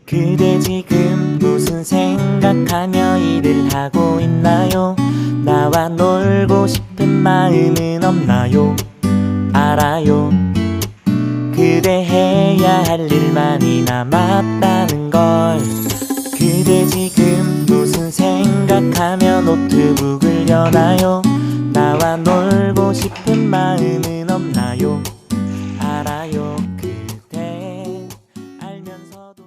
그대 지금 무슨 생각하며 일을 하고 있나요? 나와 놀고 싶은 마음은 없나요? 알아요. 그대 해야 할 일 많이 남았다는 걸. 그대 지금 무슨 생각하며 노트북을 여나요? 나와 놀고 싶은 마음은 없나요? 알아요. 그대 알면서도.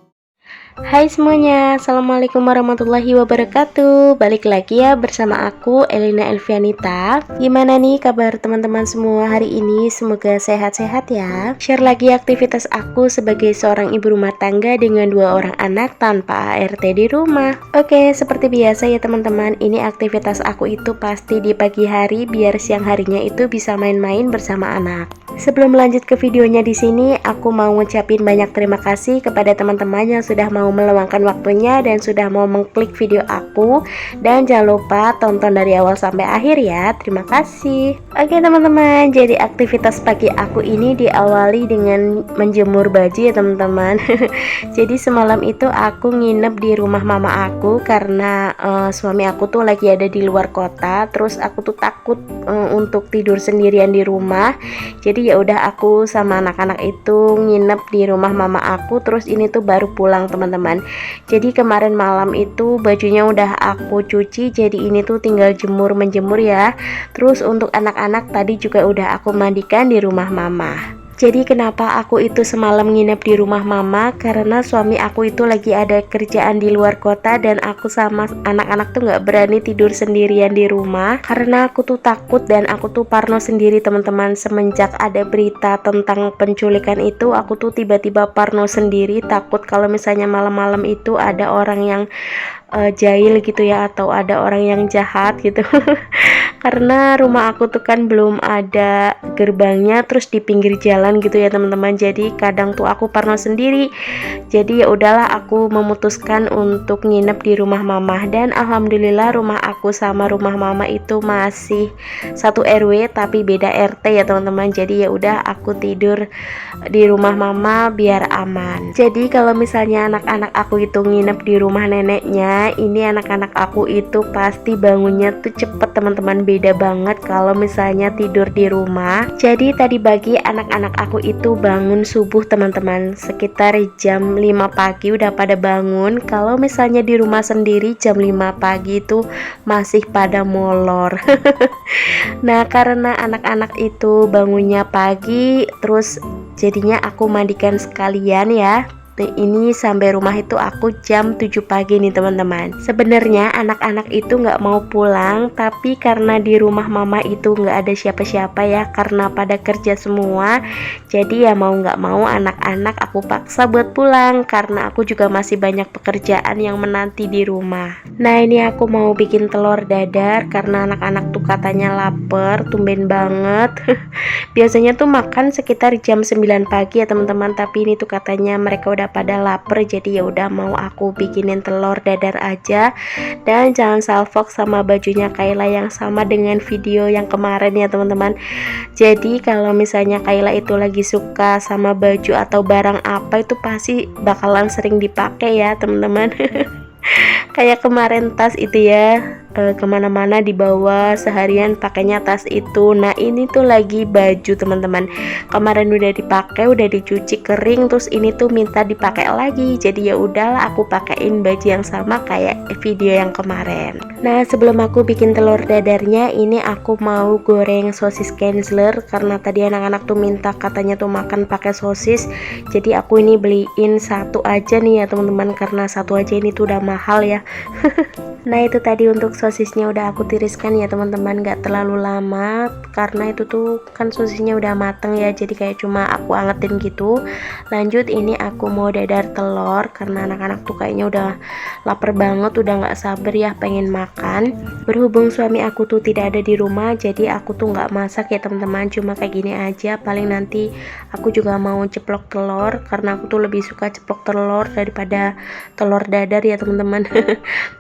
Hai semuanya, Assalamualaikum warahmatullahi wabarakatuh. Balik lagi ya bersama aku, Elina Elvianita. Gimana nih kabar teman-teman semua hari ini? Semoga sehat-sehat ya. Share lagi aktivitas aku sebagai seorang ibu rumah tangga dengan 2 orang anak tanpa ART di rumah. Oke, seperti biasa ya teman-teman, ini aktivitas aku itu pasti di pagi hari biar siang harinya itu bisa main-main bersama anak. Sebelum lanjut ke videonya di sini, aku mau ngucapin banyak terima kasih kepada teman-teman yang sudah mau meluangkan waktunya dan sudah mau mengklik video aku. Dan jangan lupa tonton dari awal sampai akhir ya. Terima kasih. Oke teman-teman, jadi aktivitas pagi aku ini diawali dengan menjemur baju ya teman-teman. Jadi semalam itu aku nginep di rumah mama aku karena suami aku tuh lagi ada di luar kota. Terus aku tuh takut untuk tidur sendirian di rumah. Jadi ya udah aku sama anak-anak itu nginep di rumah mama aku. Terus ini tuh baru pulang teman-teman. Jadi kemarin malam itu bajunya udah aku cuci. Jadi ini tuh tinggal menjemur ya. Terus untuk anak-anak tadi juga udah aku mandikan di rumah mama. Jadi kenapa aku itu semalam nginep di rumah mama? Karena suami aku itu lagi ada kerjaan di luar kota dan aku sama anak-anak tuh nggak berani tidur sendirian di rumah karena aku tuh takut dan aku tuh parno sendiri teman-teman. Semenjak ada berita tentang penculikan itu, aku tuh tiba-tiba parno sendiri, takut kalau misalnya malam-malam itu ada orang yang jahil gitu ya, atau ada orang yang jahat gitu. Karena rumah aku tuh kan belum ada gerbangnya, terus di pinggir jalan gitu ya teman-teman. Jadi kadang tuh aku parno sendiri. Jadi ya udahlah aku memutuskan untuk nginep di rumah mama, dan alhamdulillah rumah aku sama rumah mama itu masih satu RW tapi beda RT ya teman-teman. Jadi ya udah aku tidur di rumah mama biar aman. Jadi kalau misalnya anak-anak aku itu nginep di rumah neneknya, ini anak-anak aku itu pasti bangunnya tuh cepet teman-teman. Beda banget kalau misalnya tidur di rumah. Jadi tadi pagi anak-anak aku itu bangun subuh teman-teman, sekitar jam 5 pagi udah pada bangun. Kalau misalnya di rumah sendiri jam 5 pagi itu masih pada molor. Nah karena anak-anak itu bangunnya pagi, terus jadinya aku mandikan sekalian ya. Ini sampai rumah itu aku jam 7 pagi nih teman-teman. Sebenarnya anak-anak itu nggak mau pulang, tapi karena di rumah mama itu nggak ada siapa-siapa ya, karena pada kerja semua. Jadi ya mau nggak mau anak-anak aku paksa buat pulang karena aku juga masih banyak pekerjaan yang menanti di rumah. Nah ini aku mau bikin telur dadar karena anak-anak tuh katanya lapar, tumben banget. Biasanya tuh makan sekitar jam 9 pagi ya teman-teman, tapi ini tuh katanya mereka udah pada lapar. Jadi ya udah mau aku bikinin telur dadar aja. Dan jangan salfok sama bajunya Kayla yang sama dengan video yang kemarin ya teman-teman. Jadi kalau misalnya Kayla itu lagi suka sama baju atau barang apa, itu pasti bakalan sering dipakai ya teman-teman. Kayak kemarin tas itu ya, kemana-mana dibawa seharian pakainya tas itu. Nah ini tuh lagi baju teman-teman, kemarin udah dipakai, udah dicuci kering, terus ini tuh minta dipakai lagi. Jadi ya udahlah aku pakein baju yang sama kayak video yang kemarin. Nah sebelum aku bikin telur dadarnya, ini aku mau goreng sosis Kenzler karena tadi anak-anak tuh minta katanya tuh makan pakai sosis. Jadi aku ini beliin satu aja nih ya teman-teman, karena satu aja ini tuh udah mahal ya. Nah itu tadi untuk sosisnya udah aku tiriskan ya teman-teman, gak terlalu lama karena itu tuh kan sosisnya udah mateng ya, jadi kayak cuma aku angetin gitu. Lanjut ini aku mau dadar telur karena anak-anak tuh kayaknya udah lapar banget, udah gak sabar ya pengen makan. Berhubung suami aku tuh tidak ada di rumah, jadi aku tuh gak masak ya teman-teman, cuma kayak gini aja. Paling nanti aku juga mau ceplok telur karena aku tuh lebih suka ceplok telur daripada telur dadar ya teman-teman.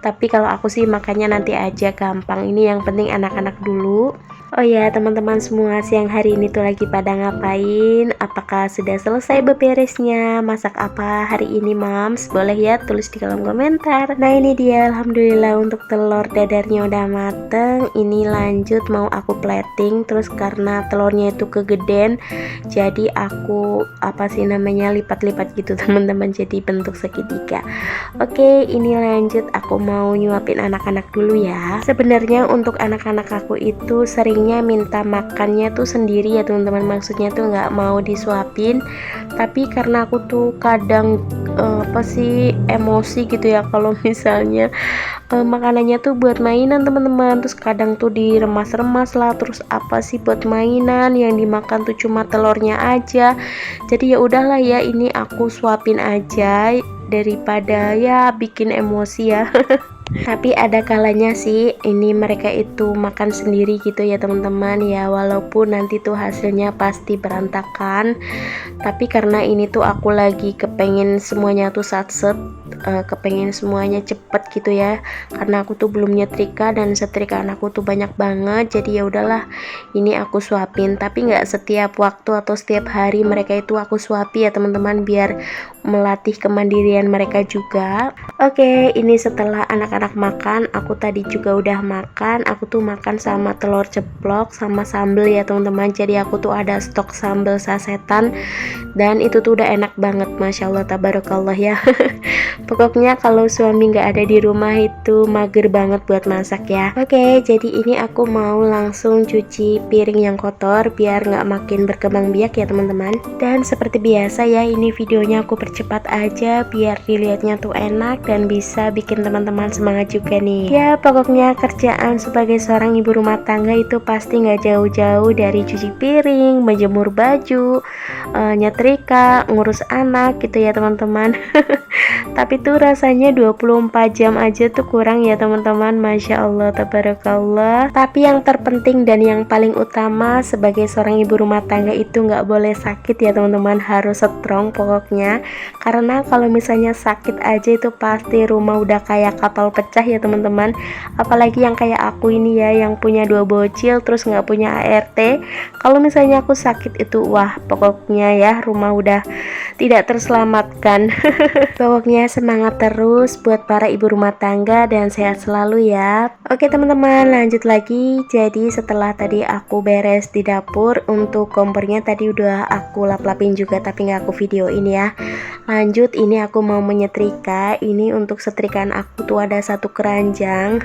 Tapi kalau aku sih makannya nanti aja, gampang. Ini yang penting anak-anak dulu. Oh ya teman-teman semua, siang hari ini tuh lagi pada ngapain? Apakah sudah selesai beberesnya? Masak apa hari ini Mams? Boleh ya tulis di kolom komentar. Nah ini dia, alhamdulillah untuk telur dadarnya udah mateng. Ini lanjut mau aku plating. Terus karena telurnya itu kegeden, jadi aku lipat-lipat gitu teman-teman, jadi bentuk segitiga. Oke, ini lanjut aku mau nyuapin anak-anak dulu ya. Sebenarnya untuk anak-anak aku itu seringnya minta makannya tuh sendiri ya teman-teman, maksudnya tuh nggak mau disuapin. Tapi karena aku tuh kadang emosi gitu ya kalau misalnya makanannya tuh buat mainan teman-teman, terus kadang tuh diremas-remas lah, terus buat mainan, yang dimakan tuh cuma telurnya aja. Jadi ya udahlah ya, ini aku suapin aja daripada ya bikin emosi ya. Tapi ada kalanya sih ini mereka itu makan sendiri gitu ya teman-teman ya, walaupun nanti tuh hasilnya pasti berantakan. Tapi karena ini tuh aku lagi kepengen semuanya tuh satset, kepengen semuanya cepet gitu ya, karena aku tuh belum nyetrika dan setrikaan aku tuh banyak banget. Jadi ya udahlah, ini aku suapin. Tapi nggak setiap waktu atau setiap hari mereka itu aku suapi ya teman-teman, biar melatih kemandirian mereka juga. Oke, ini setelah anak-anak makan, aku tadi juga udah makan. Aku tuh makan sama telur ceplok sama sambel ya teman-teman. Jadi aku tuh ada stok sambel sasetan dan itu tuh udah enak banget, masya Allah tabarakallah ya. Pokoknya kalau suami nggak ada di rumah itu mager banget buat masak ya. Oke, jadi ini aku mau langsung cuci piring yang kotor biar nggak makin berkembang biak ya teman-teman. Dan seperti biasa ya, ini videonya aku percepat aja biar dilihatnya tuh enak dan bisa bikin teman-teman semangat juga nih. Ya pokoknya kerjaan sebagai seorang ibu rumah tangga itu pasti nggak jauh-jauh dari cuci piring, menjemur baju, nyetrika, ngurus anak gitu ya teman-teman. Tapi tuh rasanya 24 jam aja tuh kurang ya teman-teman, masya Allah tabarakallah. Tapi yang terpenting dan yang paling utama sebagai seorang ibu rumah tangga itu nggak boleh sakit ya teman-teman, harus strong pokoknya. Karena kalau misalnya sakit aja itu pasti rumah udah kayak kapal pecah ya teman-teman. Apalagi yang kayak aku ini ya, yang punya 2 bocil terus nggak punya ART. Kalau misalnya aku sakit itu wah pokoknya ya rumah udah tidak terselamatkan. Pokoknya semangat terus buat para ibu rumah tangga dan sehat selalu ya. Oke teman-teman, lanjut lagi. Jadi setelah tadi aku beres di dapur, untuk kompornya tadi udah aku lap-lapin juga tapi nggak aku videoin ya. Lanjut, ini aku mau menyetrika. Ini untuk setrikaan aku tuh ada 1 keranjang.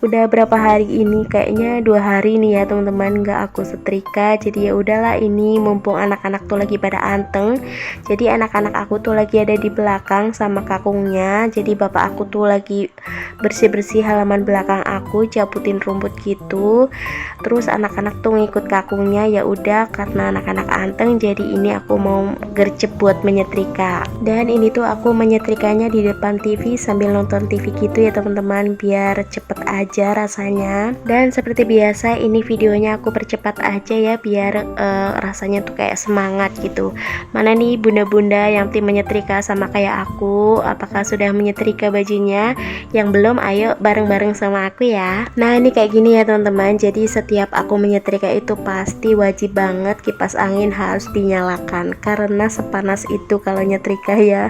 Udah berapa hari ini, kayaknya 2 hari nih ya teman-teman nggak aku setrika. Jadi ya udahlah, ini mumpung anak-anak tuh lagi pada anteng. Jadi anak-anak aku tuh lagi ada di belakang sama kakungnya. Jadi bapak aku tuh lagi bersih-bersih halaman belakang aku, cabutin rumput gitu. Terus anak-anak tuh ngikut kakungnya. Ya udah, karena anak-anak anteng jadi ini aku mau gercep buat menyetrika. Dan ini tuh aku menyetrikanya di depan TV sambil nonton TV gitu ya teman-teman, biar cepet aja rasanya. Dan seperti biasa ini videonya aku percepat aja ya biar rasanya tuh kayak semangat gitu. Mana nih bunda-bunda yang tim menyetrika sama kayak aku, apakah sudah menyetrika bajunya? Yang belum, ayo bareng-bareng sama aku ya. Nah ini kayak gini ya teman-teman, jadi setiap aku menyetrika itu pasti wajib banget kipas angin harus dinyalakan, karena sepanas itu kalau nyetrika ya.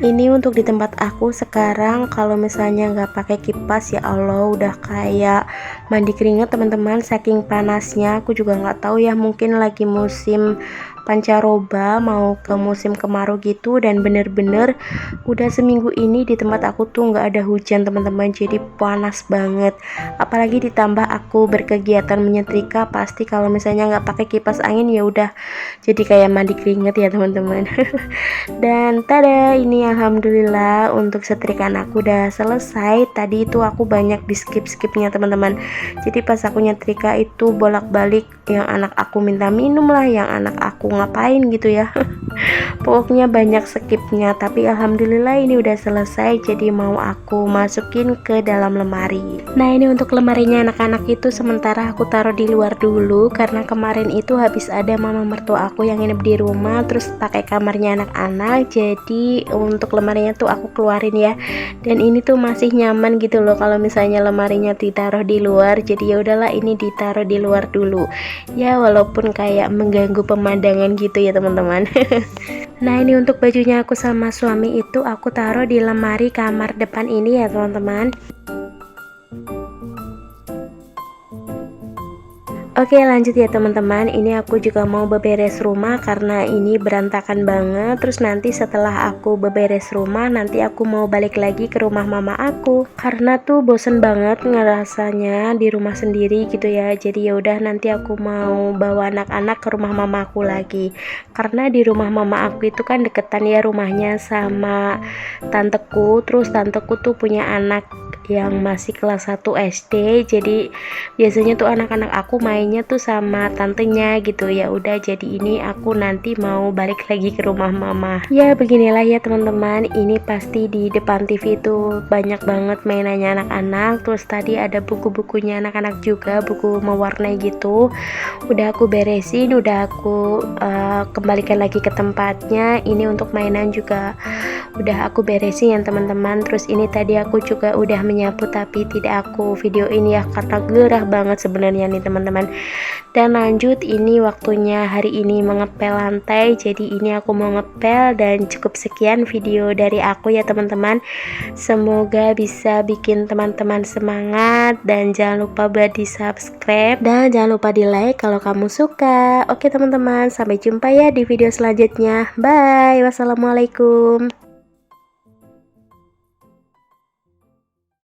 Ini untuk di tempat aku sekarang, kalau misalnya nggak pakai kipas ya Allah udah kayak mandi keringat teman-teman, saking panasnya. Aku juga nggak tahu ya, mungkin lagi musim pancaroba mau ke musim kemarau gitu, dan bener-bener udah seminggu ini di tempat aku tuh nggak ada hujan teman-teman, jadi panas banget. Apalagi ditambah aku berkegiatan menyetrika, pasti kalau misalnya nggak pakai kipas angin ya udah jadi kayak mandi keringet ya teman-teman. Dan tada, ini alhamdulillah untuk setrikaan aku udah selesai. Tadi itu aku banyak di skip-skipnya teman-teman, jadi pas aku nyetrika itu bolak-balik yang anak aku minta minum lah, yang anak aku ngapain gitu ya. Pokoknya banyak skipnya, tapi alhamdulillah ini udah selesai, jadi mau aku masukin ke dalam lemari. Nah, ini untuk lemarinya anak-anak itu sementara aku taruh di luar dulu, karena kemarin itu habis ada mama mertua aku yang nginep di rumah terus pakai kamarnya anak-anak, jadi untuk lemarinya tuh aku keluarin ya. Dan ini tuh masih nyaman gitu loh kalau misalnya lemarinya ditaruh di luar, jadi ya udahlah ini ditaruh di luar dulu ya, walaupun kayak mengganggu pemandangan gitu ya teman-teman. Nah, ini untuk bajunya aku sama suami itu aku taruh di lemari kamar depan ini ya teman-teman. Oke, lanjut ya teman-teman. Ini aku juga mau beberes rumah karena ini berantakan banget. Terus nanti setelah aku beberes rumah, nanti aku mau balik lagi ke rumah mama aku. Karena tuh bosen banget ngerasanya di rumah sendiri gitu ya. Jadi ya udah nanti aku mau bawa anak-anak ke rumah mama aku lagi. Karena di rumah mama aku itu kan deketan ya rumahnya sama tanteku. Terus tanteku tuh punya anak yang masih kelas 1 SD. Jadi biasanya tuh anak-anak aku mainnya tuh sama tantenya gitu. Ya udah, jadi ini aku nanti mau balik lagi ke rumah mama. Ya beginilah ya teman-teman, ini pasti di depan TV itu banyak banget mainannya anak-anak. Terus tadi ada buku-bukunya anak-anak juga, buku mewarnai gitu. Udah aku beresin, udah aku kembalikan lagi ke tempatnya. Ini untuk mainan juga udah aku beresin ya teman-teman. Terus ini tadi aku juga udah menyapu tapi tidak aku videoin ya karena gerah banget sebenarnya nih teman-teman. Dan lanjut, ini waktunya hari ini mengepel lantai, jadi ini aku mau ngepel. Dan cukup sekian video dari aku ya teman-teman, semoga bisa bikin teman-teman semangat. Dan jangan lupa buat di subscribe dan jangan lupa di like kalau kamu suka. Oke teman-teman, sampai jumpa ya di video selanjutnya. Bye, wassalamualaikum.